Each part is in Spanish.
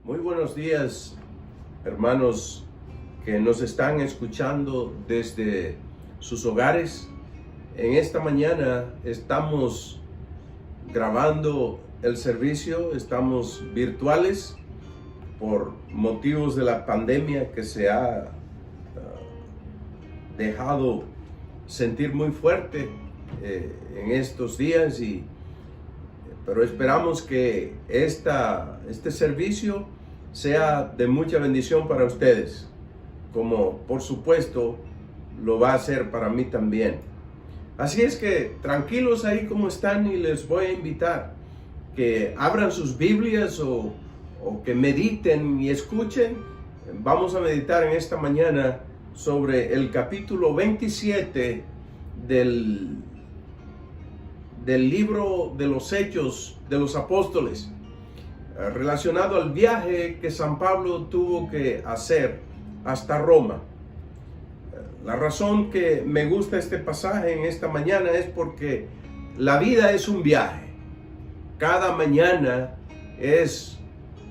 Muy buenos días, hermanos que nos están escuchando desde sus hogares. En esta mañana estamos grabando el servicio, estamos virtuales por motivos de la pandemia que se ha dejado sentir muy fuerte en estos días, pero esperamos que este servicio sea de mucha bendición para ustedes, como por supuesto lo va a ser para mí también. Así es que tranquilos ahí como están, y les voy a invitar que abran sus Biblias o que mediten y escuchen. Vamos a meditar en esta mañana sobre el capítulo 27 del libro de los Hechos de los Apóstoles, relacionado al viaje que San Pablo tuvo que hacer hasta Roma. La razón que me gusta este pasaje en esta mañana es porque la vida es un viaje. Cada mañana es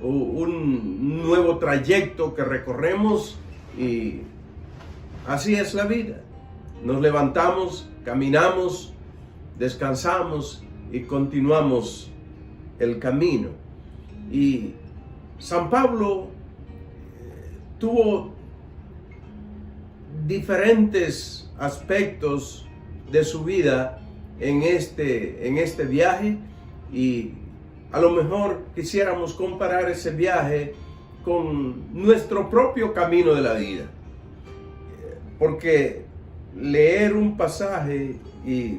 un nuevo trayecto que recorremos, y así es la vida. Nos levantamos, caminamos, descansamos y continuamos el camino. Y San Pablo tuvo diferentes aspectos de su vida en este viaje, y a lo mejor quisiéramos comparar ese viaje con nuestro propio camino de la vida, porque leer un pasaje y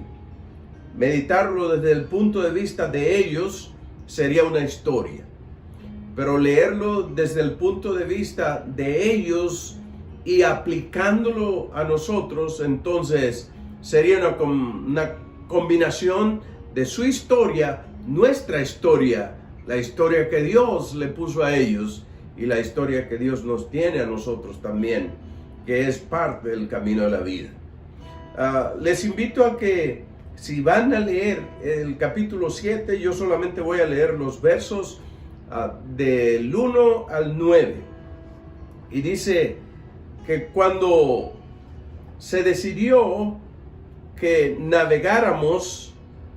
meditarlo desde el punto de vista de ellos sería una historia, pero leerlo desde el punto de vista de ellos y aplicándolo a nosotros, entonces sería una combinación de su historia, nuestra historia, la historia que Dios le puso a ellos y la historia que Dios nos tiene a nosotros también, que es parte del camino de la vida. Les invito a que, si van a leer el capítulo 7, yo solamente voy a leer los versos del 1 al 9. Y dice que cuando se decidió que navegáramos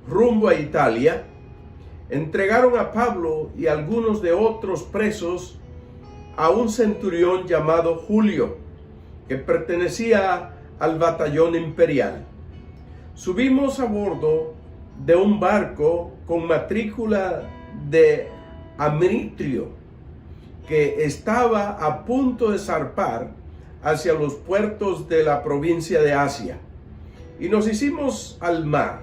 rumbo a Italia, entregaron a Pablo y algunos de otros presos a un centurión llamado Julio, que pertenecía al batallón imperial. Subimos a bordo de un barco con matrícula de Amitrio, que estaba a punto de zarpar hacia los puertos de la provincia de Asia, y nos hicimos al mar.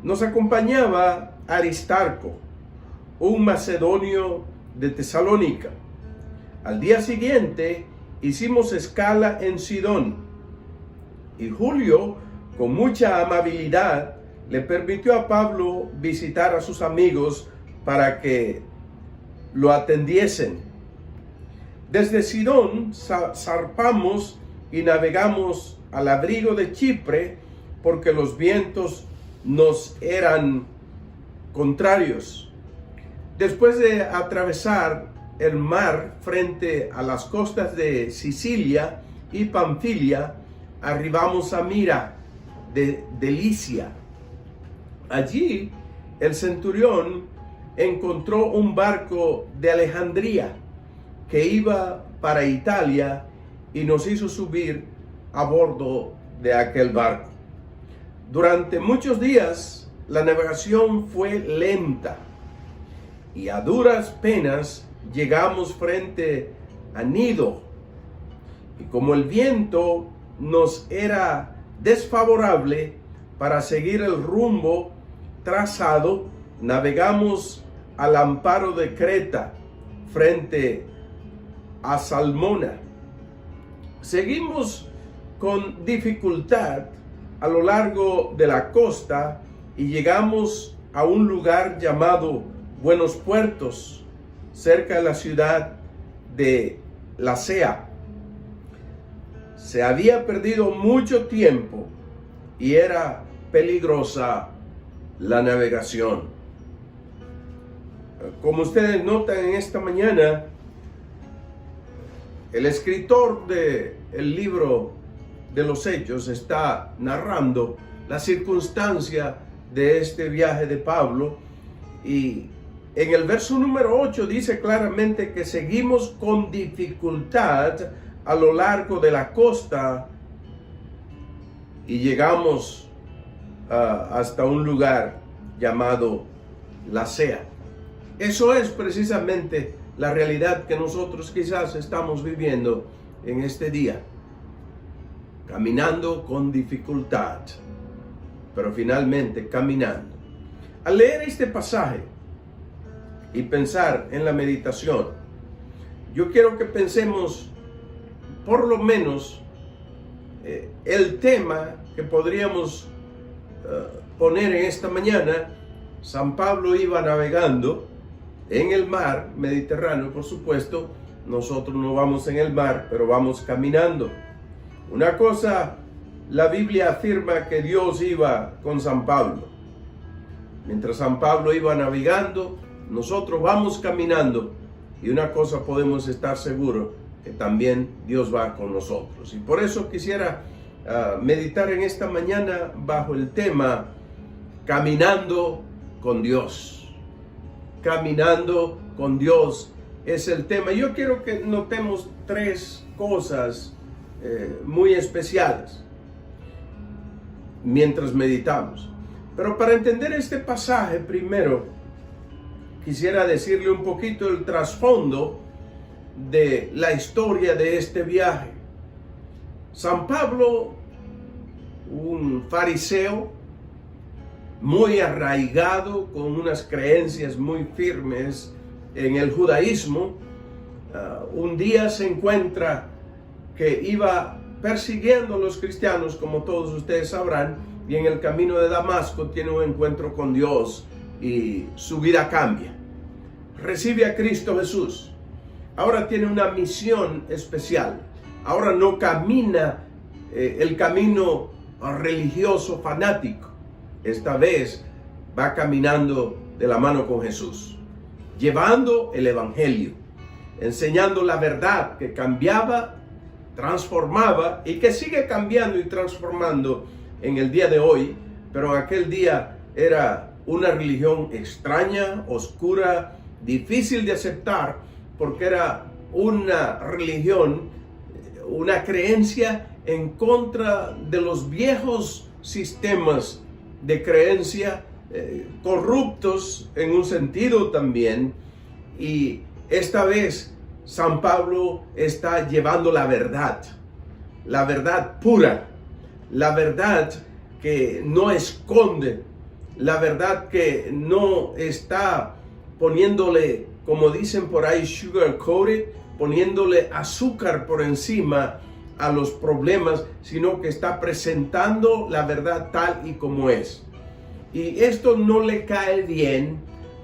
Nos acompañaba Aristarco, un macedonio de Tesalónica. Al día siguiente hicimos escala en Sidón, y Julio, con mucha amabilidad, le permitió a Pablo visitar a sus amigos para que lo atendiesen. Desde Sidón zarpamos y navegamos al abrigo de Chipre, porque los vientos nos eran contrarios. Después de atravesar el mar frente a las costas de Sicilia y Panfilia, arribamos a Mira de Licia. Allí el centurión encontró un barco de Alejandría que iba para Italia, y nos hizo subir a bordo de aquel barco. Durante muchos días la navegación fue lenta, y a duras penas llegamos frente a Nido, y como el viento nos era desfavorable para seguir el rumbo trazado, navegamos al amparo de Creta frente a Salmona. Seguimos con dificultad a lo largo de la costa y llegamos a un lugar llamado Buenos Puertos, cerca de la ciudad de Lasea. Se había perdido mucho tiempo y era peligrosa la navegación. Como ustedes notan en esta mañana, El escritor del libro de los Hechos está narrando la circunstancia de este viaje de Pablo, y en el verso número 8 dice claramente que seguimos con dificultad a lo largo de la costa y llegamos hasta un lugar llamado Lasea. Eso es precisamente la realidad que nosotros quizás estamos viviendo en este día, caminando con dificultad, pero finalmente caminando. Al leer este pasaje y pensar en la meditación, yo quiero que pensemos por lo menos el tema que podríamos poner en esta mañana. San Pablo iba navegando en el mar Mediterráneo, por supuesto. Nosotros no vamos en el mar, pero vamos caminando. Una cosa, la Biblia afirma que Dios iba con San Pablo. Mientras San Pablo iba navegando, nosotros vamos caminando. Y una cosa podemos estar seguros, que también Dios va con nosotros. Y por eso quisiera meditar en esta mañana bajo el tema Caminando con Dios. Caminando con Dios es el tema. Yo quiero que notemos tres cosas muy especiales mientras meditamos. Pero para entender este pasaje, primero quisiera decirle un poquito el trasfondo de la historia de este viaje. San Pablo, un fariseo muy arraigado, con unas creencias muy firmes en el judaísmo, un día se encuentra que iba persiguiendo a los cristianos, como todos ustedes sabrán, y en el camino de Damasco tiene un encuentro con Dios y su vida cambia. Recibe a Cristo Jesús. Ahora tiene una misión especial. Ahora no camina el camino religioso fanático. Esta vez va caminando de la mano con Jesús, llevando el evangelio, enseñando la verdad que cambiaba, transformaba y que sigue cambiando y transformando en el día de hoy. Pero en aquel día era una religión extraña, oscura, difícil de aceptar, porque era una religión, una creencia en contra de los viejos sistemas de creencia, corruptos en un sentido también. Y esta vez San Pablo está llevando la verdad pura, la verdad que no esconde, la verdad que no está poniéndole, como dicen por ahí, sugar coated, poniéndole azúcar por encima a los problemas, sino que está presentando la verdad tal y como es. Y esto no le cae bien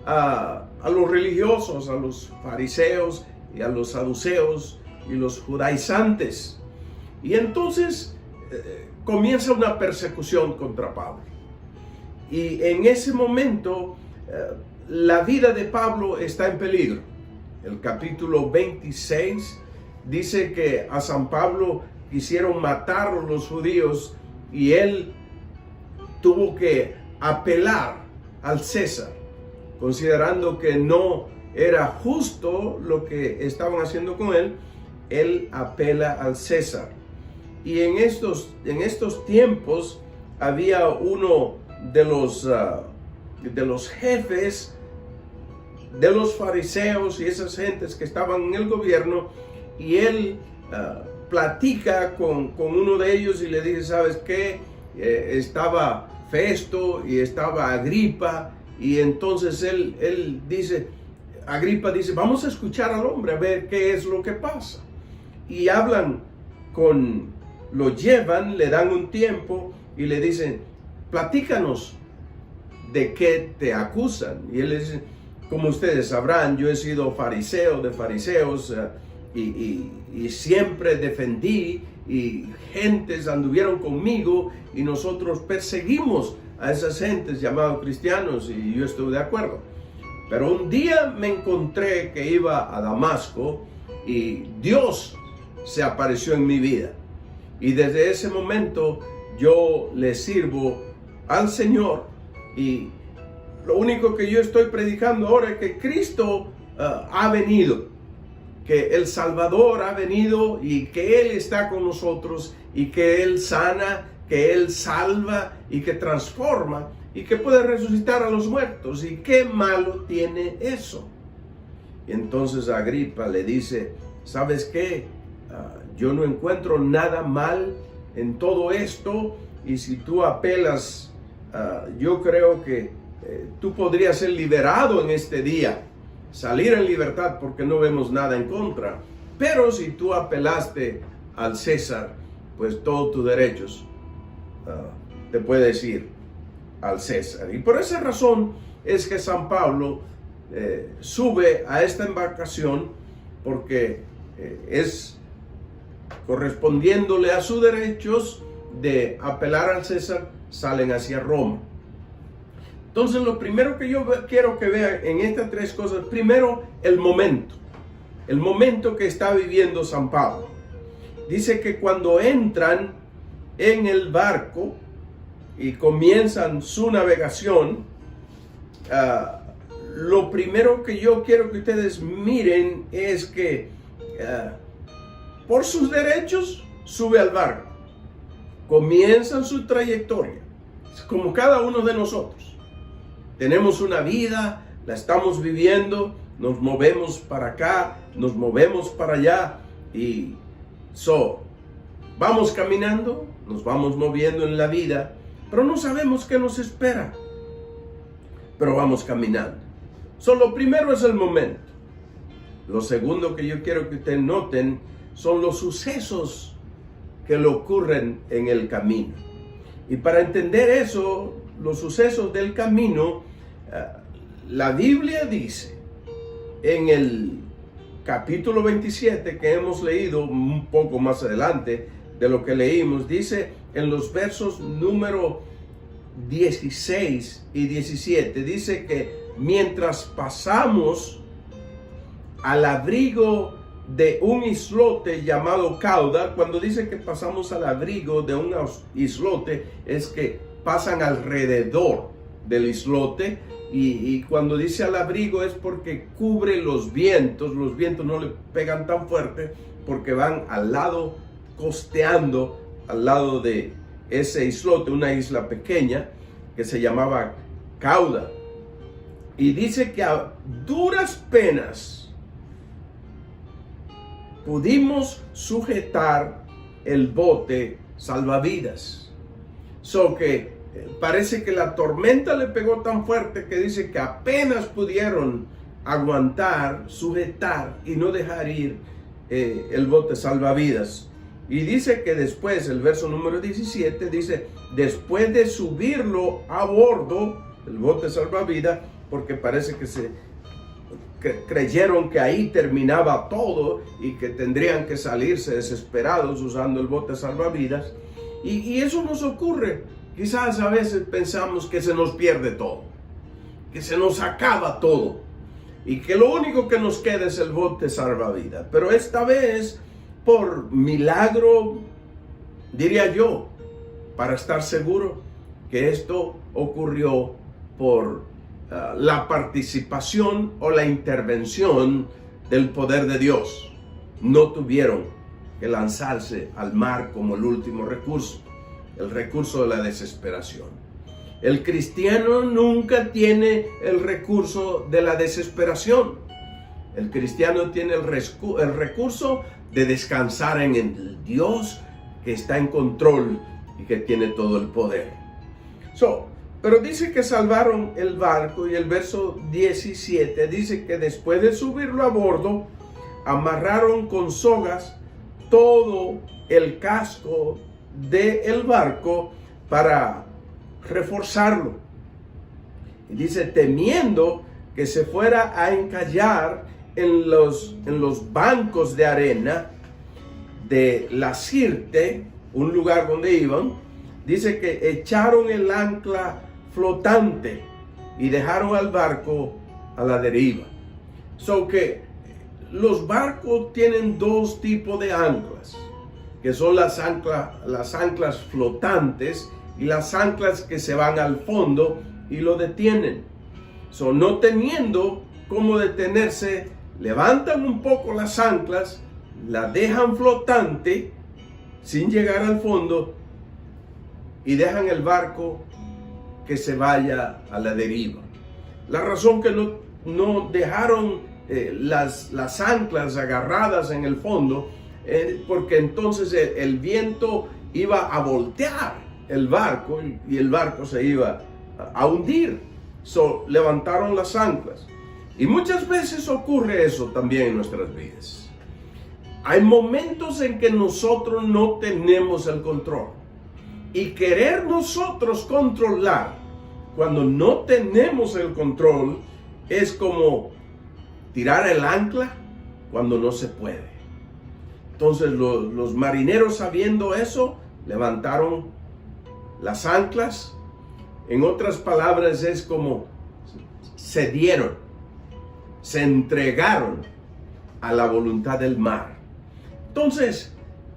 a los religiosos, a los fariseos y a los saduceos y los judaizantes. Y entonces comienza una persecución contra Pablo. Y en ese momento la vida de Pablo está en peligro. El capítulo 26 dice que a San Pablo quisieron matar a los judíos y él tuvo que apelar al César, considerando que no era justo lo que estaban haciendo con él. Él apela al César. Y en estos tiempos había uno de los jefes de los fariseos y esas gentes que estaban en el gobierno, y él platica con uno de ellos y le dice: ¿sabes qué? Estaba Festo y estaba Agripa, y entonces él dice, Agripa dice: vamos a escuchar al hombre a ver qué es lo que pasa. Y hablan lo llevan, le dan un tiempo y le dicen: platícanos de qué te acusan. Y él le dice: como ustedes sabrán, yo he sido fariseo de fariseos y siempre defendí, y gentes anduvieron conmigo y nosotros perseguimos a esas gentes llamados cristianos, y yo estoy de acuerdo. Pero un día me encontré que iba a Damasco y Dios se apareció en mi vida. Y desde ese momento yo le sirvo al Señor. Y lo único que yo estoy predicando ahora es que Cristo ha venido, que el Salvador ha venido y que Él está con nosotros y que Él sana, que Él salva y que transforma y que puede resucitar a los muertos. ¿Y qué malo tiene eso? Y entonces Agripa le dice, ¿sabes qué? Yo no encuentro nada mal en todo esto, y si tú apelas, yo creo que tú podrías ser liberado en este día, salir en libertad porque no vemos nada en contra. Pero si tú apelaste al César, pues todos tus derechos te puedes ir al César. Y por esa razón es que San Pablo sube a esta embarcación, porque es correspondiéndole a sus derechos de apelar al César, salen hacia Roma. Entonces, lo primero que yo quiero que vean en estas tres cosas, primero, el momento que está viviendo San Pablo. Dice que cuando entran en el barco y comienzan su navegación, lo primero que yo quiero que ustedes miren es que por sus derechos sube al barco, comienzan su trayectoria, como cada uno de nosotros. Tenemos una vida, la estamos viviendo, nos movemos para acá, nos movemos para allá, y vamos caminando, nos vamos moviendo en la vida, pero no sabemos qué nos espera, pero vamos caminando. Lo primero es el momento. Lo segundo que yo quiero que ustedes noten son los sucesos que le ocurren en el camino. Y para entender eso, los sucesos del camino, la Biblia dice en el capítulo 27, que hemos leído un poco más adelante de lo que leímos, dice en los versos número 16 y 17, dice que mientras pasamos al abrigo de un islote llamado Cauda, cuando dice que pasamos al abrigo de un islote, es que pasan alrededor del islote, y cuando dice al abrigo es porque cubre los vientos no le pegan tan fuerte, porque van al lado, costeando al lado de ese islote, una isla pequeña que se llamaba Cauda. Y dice que a duras penas pudimos sujetar el bote salvavidas. Que parece que la tormenta le pegó tan fuerte que dice que apenas pudieron aguantar, sujetar y no dejar ir el bote salvavidas. Y dice que después, el verso número 17, dice, después de subirlo a bordo, el bote salvavidas, porque parece que creyeron que ahí terminaba todo y que tendrían que salirse desesperados usando el bote salvavidas. Y eso nos ocurre. Quizás a veces pensamos que se nos pierde todo, que se nos acaba todo y que lo único que nos queda es el bote salvavidas. Pero esta vez, por milagro, diría yo, para estar seguro, que esto ocurrió por la participación o la intervención del poder de Dios. No tuvieron que lanzarse al mar como el último recurso, el recurso de la desesperación. El cristiano nunca tiene el recurso de la desesperación. El cristiano tiene el recurso de descansar en el Dios que está en control y que tiene todo el poder. Pero dice que salvaron el barco, y el verso 17 dice que después de subirlo a bordo, amarraron con sogas todo el casco del barco para reforzarlo. Y dice, temiendo que se fuera a encallar en los bancos de arena de la Sirte, un lugar donde iban, dice que echaron el ancla flotante y dejaron al barco a la deriva. Que los barcos tienen dos tipos de anclas, que son las anclas flotantes y las anclas que se van al fondo y lo detienen. No teniendo cómo detenerse, levantan un poco las anclas, las dejan flotante sin llegar al fondo y dejan el barco que se vaya a la deriva. La razón que no dejaron las anclas agarradas en el fondo, porque entonces el viento iba a voltear el barco y el barco se iba a hundir. Levantaron las anclas. Y muchas veces ocurre eso también en nuestras vidas. Hay momentos en que nosotros no tenemos el control. Y querer nosotros controlar cuando no tenemos el control es como tirar el ancla cuando no se puede. Entonces los marineros, sabiendo eso, levantaron las anclas. En otras palabras, es como cedieron, se entregaron a la voluntad del mar. Entonces,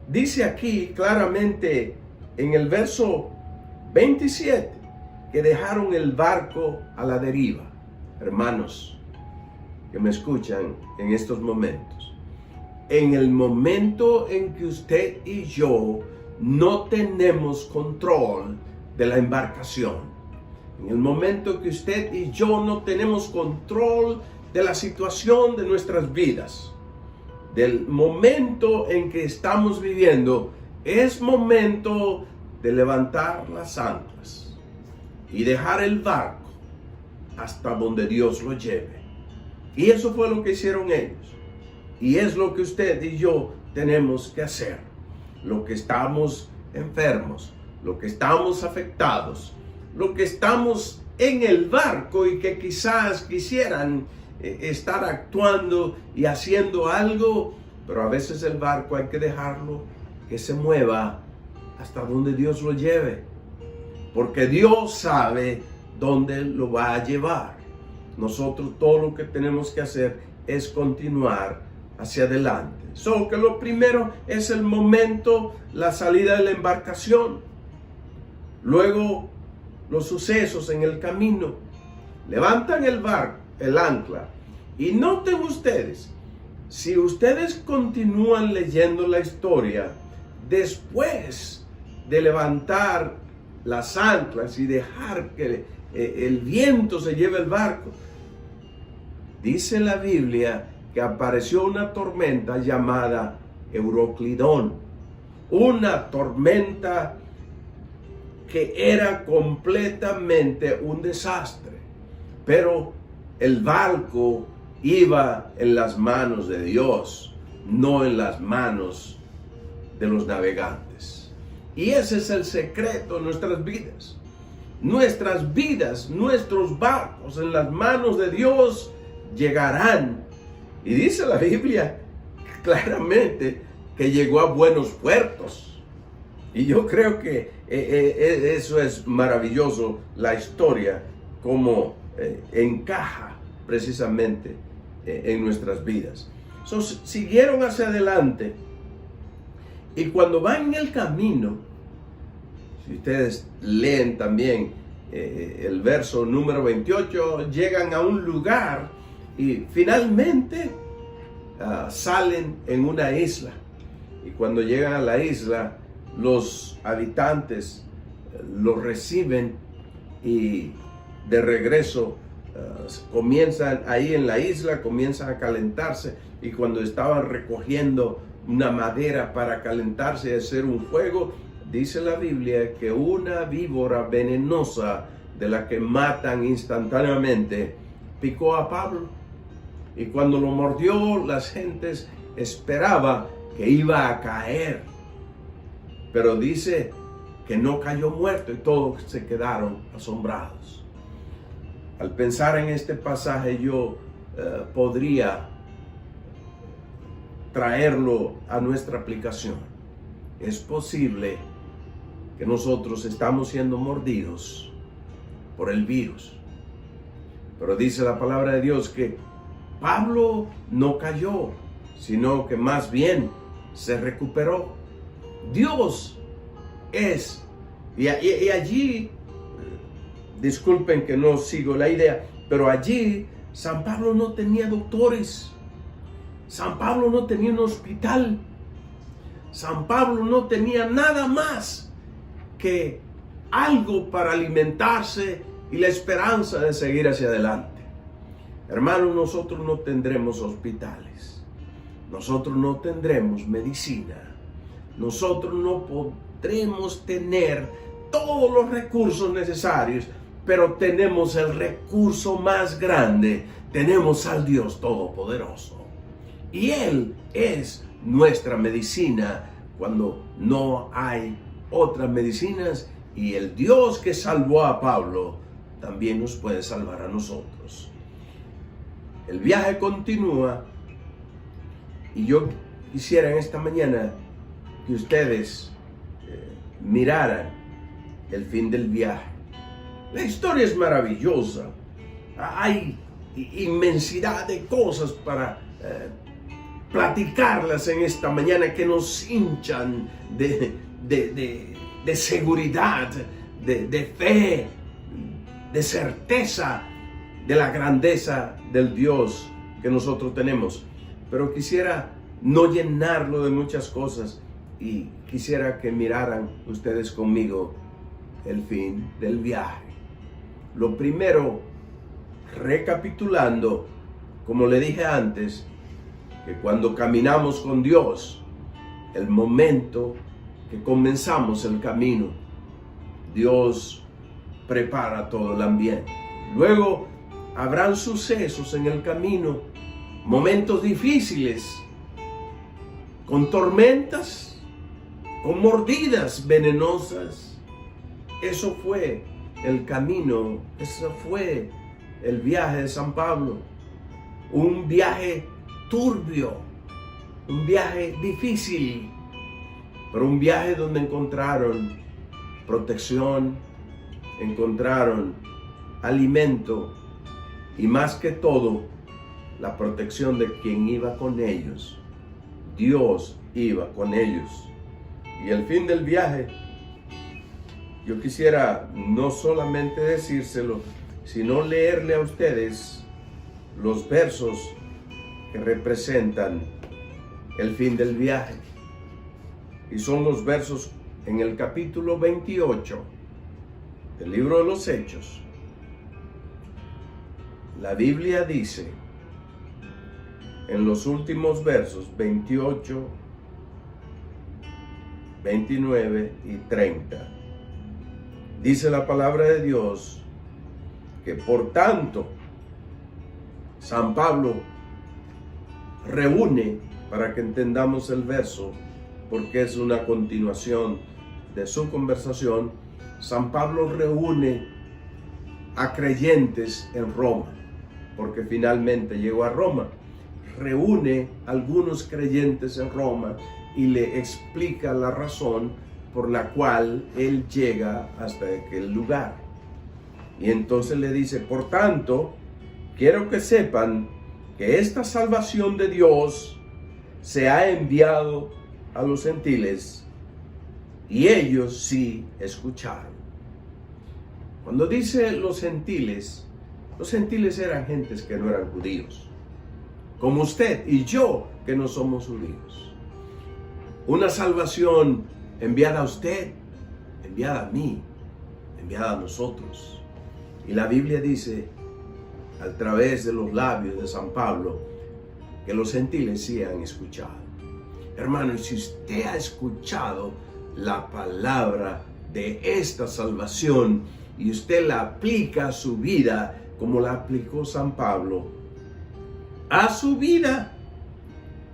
dice aquí claramente en el verso 27 que dejaron el barco a la deriva. Hermanos que me escuchan en estos momentos, en el momento en que usted y yo no tenemos control de la embarcación, en el momento que usted y yo no tenemos control de la situación de nuestras vidas, del momento en que estamos viviendo, es momento de levantar las anclas y dejar el barco hasta donde Dios lo lleve. Y eso fue lo que hicieron ellos. Y es lo que usted y yo tenemos que hacer. Lo que estamos enfermos, lo que estamos afectados, lo que estamos en el barco y que quizás quisieran estar actuando y haciendo algo, pero a veces el barco hay que dejarlo que se mueva hasta donde Dios lo lleve, porque Dios sabe dónde lo va a llevar. Nosotros todo lo que tenemos que hacer es continuar hacia adelante. Que lo primero es el momento, la salida de la embarcación. Luego los sucesos en el camino. Levantan el barco, el ancla. Y noten ustedes, si ustedes continúan leyendo la historia, después de levantar las anclas y dejar que el viento se lleve el barco, dice la Biblia que apareció una tormenta llamada Euroclidón, una tormenta que era completamente un desastre, pero el barco iba en las manos de Dios, no en las manos de los navegantes. Y ese es el secreto de nuestras vidas. Nuestras vidas, nuestros barcos en las manos de Dios llegarán. Y dice la Biblia claramente que llegó a buenos puertos. Y yo creo que eso es maravilloso, la historia, como encaja precisamente en nuestras vidas. Siguieron hacia adelante. Y cuando van en el camino, si ustedes leen también el verso número 28, llegan a un lugar y finalmente salen en una isla. Y cuando llegan a la isla, los habitantes los reciben y de regreso comienzan ahí en la isla, comienzan a calentarse. Y cuando estaban recogiendo una madera para calentarse y hacer un fuego, dice la Biblia que una víbora venenosa de la que matan instantáneamente picó a Pablo. Y cuando lo mordió, las gentes esperaban que iba a caer. Pero dice que no cayó muerto y todos se quedaron asombrados. Al pensar en este pasaje, yo podría traerlo a nuestra aplicación. Es posible que nosotros estamos siendo mordidos por el virus, pero dice la palabra de Dios que Pablo no cayó, sino que más bien se recuperó. Dios es, y allí, disculpen que no sigo la idea, pero allí San Pablo no tenía doctores, San Pablo no tenía un hospital, San Pablo no tenía nada más que algo para alimentarse y la esperanza de seguir hacia adelante. Hermanos, nosotros no tendremos hospitales, nosotros no tendremos medicina, nosotros no podremos tener todos los recursos necesarios, pero tenemos el recurso más grande, tenemos al Dios Todopoderoso. Y Él es nuestra medicina cuando no hay otras medicinas, y el Dios que salvó a Pablo también nos puede salvar a nosotros. El viaje continúa y yo quisiera en esta mañana que ustedes miraran el fin del viaje. La historia es maravillosa. Hay inmensidad de cosas para platicarlas en esta mañana que nos hinchan de seguridad, de fe, de certeza de la grandeza del Dios que nosotros tenemos. Pero quisiera no llenarlo de muchas cosas y quisiera que miraran ustedes conmigo el fin del viaje. Lo primero, recapitulando, como le dije antes, que cuando caminamos con Dios, el momento que comenzamos el camino, Dios prepara todo el ambiente. Luego habrán sucesos en el camino, momentos difíciles, con tormentas, con mordidas venenosas. Eso fue el camino, eso fue el viaje de San Pablo. Un viaje turbio, un viaje difícil, pero un viaje donde encontraron protección, encontraron alimento y más que todo, la protección de quien iba con ellos. Dios iba con ellos. Y el fin del viaje, yo quisiera no solamente decírselo, sino leerle a ustedes los versos que representan el fin del viaje. Y son los versos en el capítulo 28 del libro de los Hechos. La Biblia dice, en los últimos versos 28, 29 y 30, dice la palabra de Dios que por tanto San Pablo reúne, para que entendamos el verso, porque es una continuación de su conversación, San Pablo reúne a creyentes en Roma, porque finalmente llegó a Roma. Reúne a algunos creyentes en Roma y le explica la razón por la cual él llega hasta aquel lugar. Y entonces le dice, por tanto, quiero que sepan que esta salvación de Dios se ha enviado a los gentiles y ellos sí escucharon. Cuando dice los gentiles eran gentes que no eran judíos, como usted y yo que no somos judíos. Una salvación enviada a usted, enviada a mí, enviada a nosotros. Y la Biblia dice, a través de los labios de San Pablo, que los gentiles sí han escuchado. Hermano, si usted ha escuchado la palabra de esta salvación y usted la aplica a su vida como la aplicó San Pablo a su vida,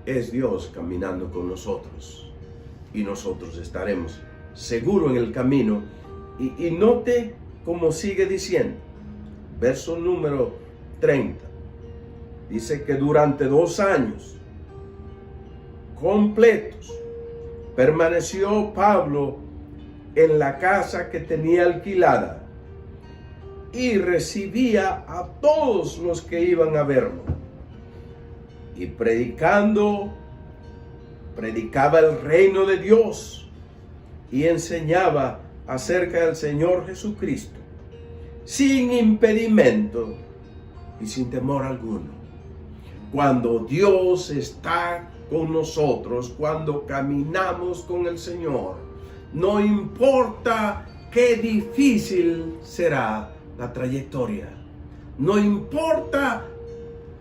es Dios caminando con nosotros y nosotros estaremos seguros en el camino. Y note cómo sigue diciendo, verso número 30, dice que durante 2 años completos permaneció Pablo en la casa que tenía alquilada y recibía a todos los que iban a verlo. y predicaba el reino de Dios y enseñaba acerca del Señor Jesucristo, sin impedimento y sin temor alguno. Cuando Dios está con nosotros, cuando caminamos con el Señor, no importa qué difícil será la trayectoria, no importa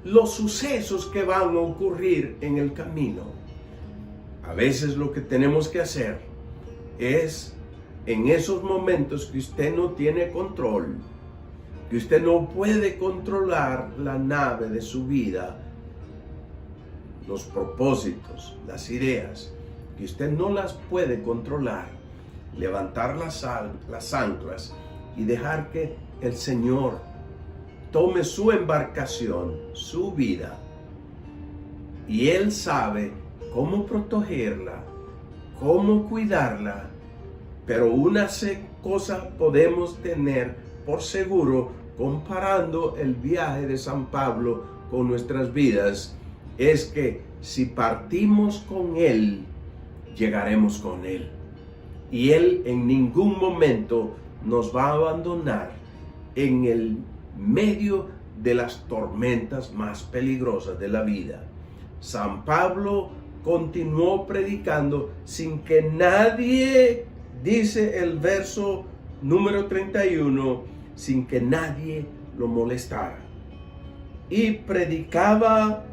los sucesos que van a ocurrir en el camino. A veces lo que tenemos que hacer es, en esos momentos que usted no tiene control, que usted no puede controlar la nave de su vida, los propósitos, las ideas, que usted no las puede controlar, levantar las anclas y dejar que el Señor tome su embarcación, su vida, y Él sabe cómo protegerla, cómo cuidarla. Pero una cosa podemos tener por seguro, comparando el viaje de San Pablo con nuestras vidas, es que si partimos con Él, llegaremos con Él. Y Él en ningún momento nos va a abandonar en el medio de las tormentas más peligrosas de la vida. San Pablo continuó predicando sin que nadie, dice el verso número 31, sin que nadie lo molestara. Y predicaba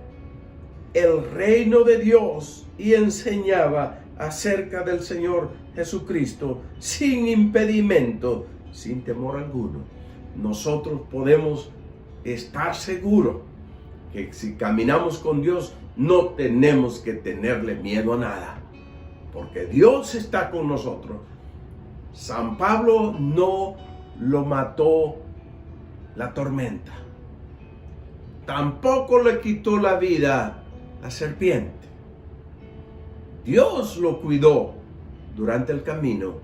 el reino de Dios y enseñaba acerca del Señor Jesucristo sin impedimento, sin temor alguno. Nosotros podemos estar seguros que si caminamos con Dios no tenemos que tenerle miedo a nada, porque Dios está con nosotros. San Pablo no lo mató la tormenta, tampoco le quitó la vida la serpiente. Dios lo cuidó durante el camino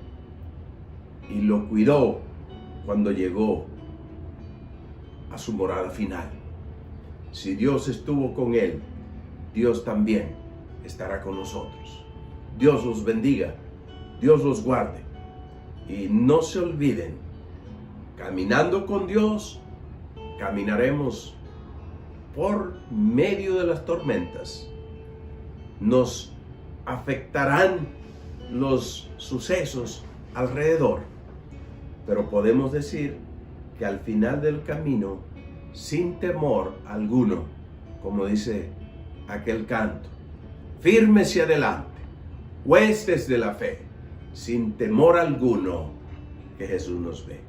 y lo cuidó cuando llegó a su morada final. Si Dios estuvo con él, Dios también estará con nosotros. Dios los bendiga, Dios los guarde. Y no se olviden, caminando con Dios, caminaremos por medio de las tormentas. Nos afectarán los sucesos alrededor, pero podemos decir que al final del camino, sin temor alguno, como dice aquel canto, firmes hacia adelante, huestes de la fe, sin temor alguno, que Jesús nos ve.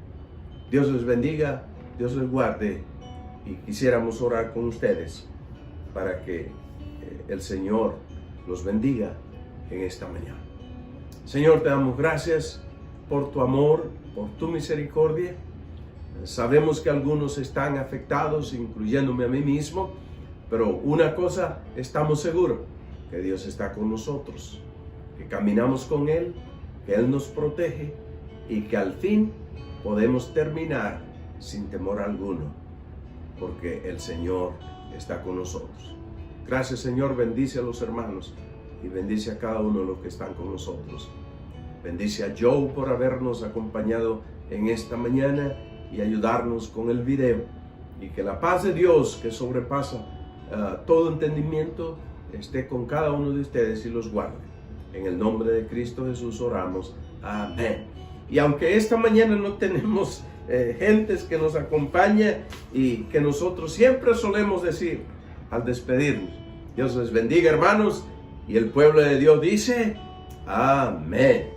Dios les bendiga, Dios les guarde, y quisiéramos orar con ustedes para que el Señor los bendiga en esta mañana. Señor, te damos gracias por tu amor, por tu misericordia. Sabemos que algunos están afectados, incluyéndome a mí mismo, pero una cosa estamos seguros, que Dios está con nosotros, que caminamos con Él, que Él nos protege y que al fin podemos terminar sin temor alguno, porque el Señor está con nosotros. Gracias, Señor, bendice a los hermanos y bendice a cada uno de los que están con nosotros. Bendice a Joe por habernos acompañado en esta mañana y ayudarnos con el video. Y que la paz de Dios, que sobrepasa todo entendimiento, esté con cada uno de ustedes y los guarde. En el nombre de Cristo Jesús oramos. Amén. Y aunque esta mañana no tenemos gentes que nos acompaña y que nosotros siempre solemos decir al despedirnos, Dios les bendiga, hermanos, y el pueblo de Dios dice, amén.